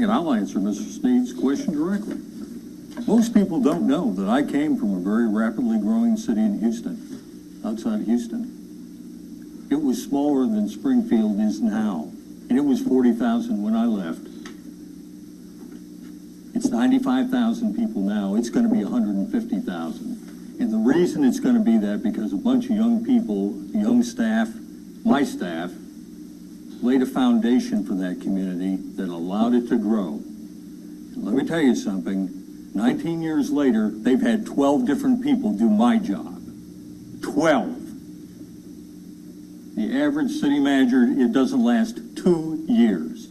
and I'll answer Mr. Sneed's question directly. Most people don't know that I came from a very rapidly growing city in Houston, outside Houston. It was smaller than Springfield is now, and it was 40,000 when I left. It's 95,000 people now. It's going to be 150,000. And the reason it's going to be that because a bunch of young people, young staff, my staff, laid a foundation for that community that allowed it to grow. And let me tell you something, 19 years later, they've had 12 different people do my job. 12. The average city manager, it doesn't last 2 years,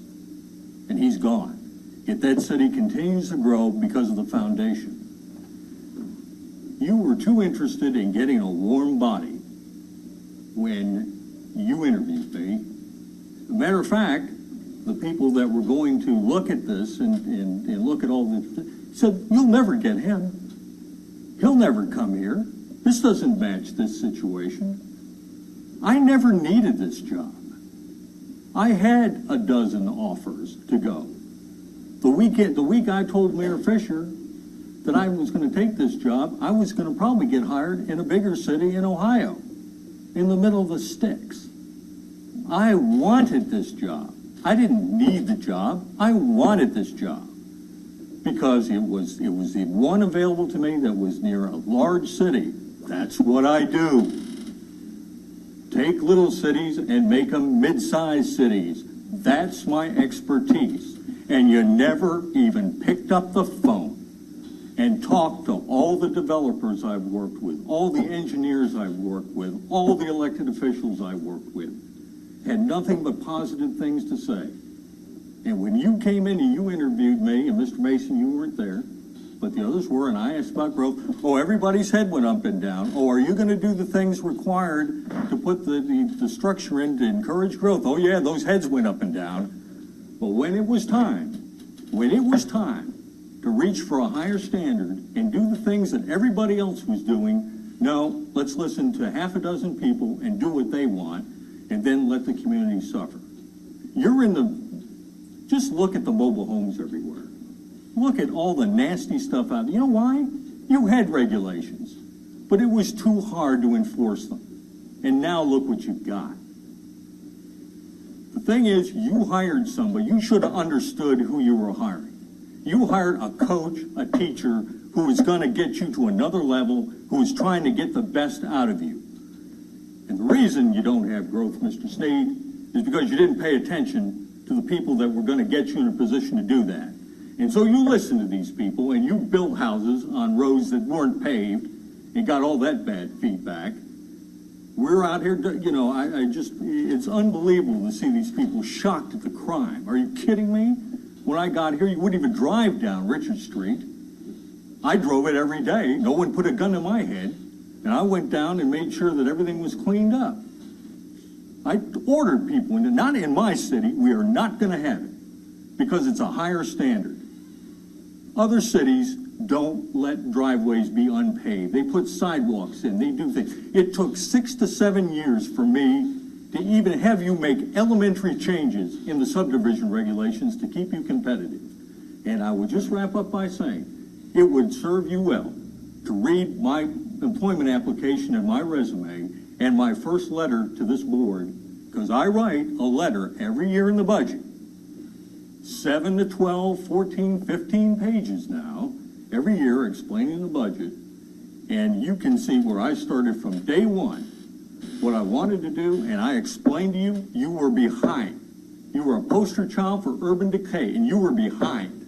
and he's gone. Yet that city continues to grow because of the foundation. You were too interested in getting a warm body when you interviewed me. As a matter of fact, the people that were going to look at this and look at all this said, you'll never get him. He'll never come here. This doesn't match this situation. I never needed this job. I had a dozen offers to go. The week I told Mayor Fisher that I was going to take this job, I was going to probably get hired in a bigger city in Ohio, in the middle of the sticks. I wanted this job. I didn't need the job. I wanted this job because it was the one available to me that was near a large city. That's what I do. Take little cities and make them mid-sized cities. That's my expertise. And you never even picked up the phone and talked to all the developers I've worked with, all the engineers I've worked with, all the elected officials I've worked with. Had nothing but positive things to say. And when you came in and you interviewed me, and Mr. Mason, you weren't there, but the others were, and I asked about growth. Oh, everybody's head went up and down. Oh, are you going to do the things required to put the structure in to encourage growth? Oh, yeah, those heads went up and down. But when it was time to reach for a higher standard and do the things that everybody else was doing, no, let's listen to half a dozen people and do what they want, and then let the community suffer. Just look at the mobile homes everywhere. Look at all the nasty stuff out there. You know why? You had regulations, but it was too hard to enforce them. And now look what you've got. The thing is, you hired somebody. You should have understood who you were hiring. You hired a coach, a teacher, who is going to get you to another level, who is trying to get the best out of you. And the reason you don't have growth, Mr. Sneed, is because you didn't pay attention to the people that were going to get you in a position to do that. And so you listened to these people, and you built houses on roads that weren't paved and got all that bad feedback. We're out here, it's unbelievable to see these people shocked at the crime. Are you kidding me? When I got here, you wouldn't even drive down Richard Street. I drove it every day. No one put a gun to my head. And I went down and made sure that everything was cleaned up. I ordered people, and not in my city, we are not going to have it because it's a higher standard. Other cities don't let driveways be unpaved. They put sidewalks in, they do things. It took 6 to 7 years for me to even have you make elementary changes in the subdivision regulations to keep you competitive. And I would just wrap up by saying, it would serve you well to read my employment application and my resume and my first letter to this board, because I write a letter every year in the budget. 7 to 12, 14, 15 pages now, every year explaining the budget. And you can see where I started from day one, what I wanted to do, and I explained to you, you were behind. You were a poster child for urban decay, and you were behind.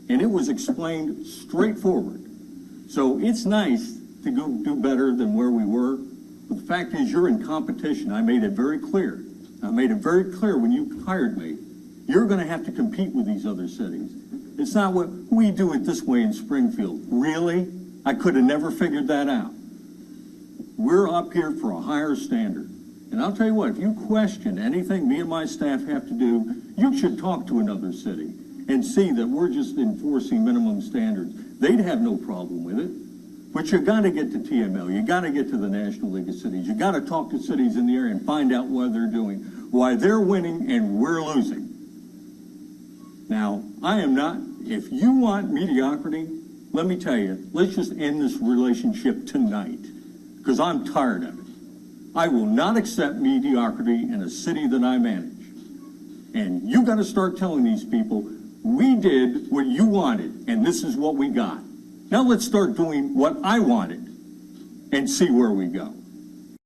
And it was explained straightforward. So it's nice to go do better than where we were. But the fact is, you're in competition. I made it very clear. I made it very clear when you hired me. You're going to have to compete with these other cities. It's not what we do it this way in Springfield. Really? I could have never figured that out. We're up here for a higher standard. And I'll tell you what, if you question anything me and my staff have to do, you should talk to another city and see that we're just enforcing minimum standards. They'd have no problem with it. But you got to get to TML. You got to get to the National League of Cities. You got to talk to cities in the area and find out what they're doing, why they're winning and we're losing. Now, I am not, if you want mediocrity, let me tell you, let's just end this relationship tonight, because I'm tired of it. I will not accept mediocrity in a city that I manage. And you got to start telling these people, we did what you wanted, and this is what we got. Now let's start doing what I wanted and see where we go.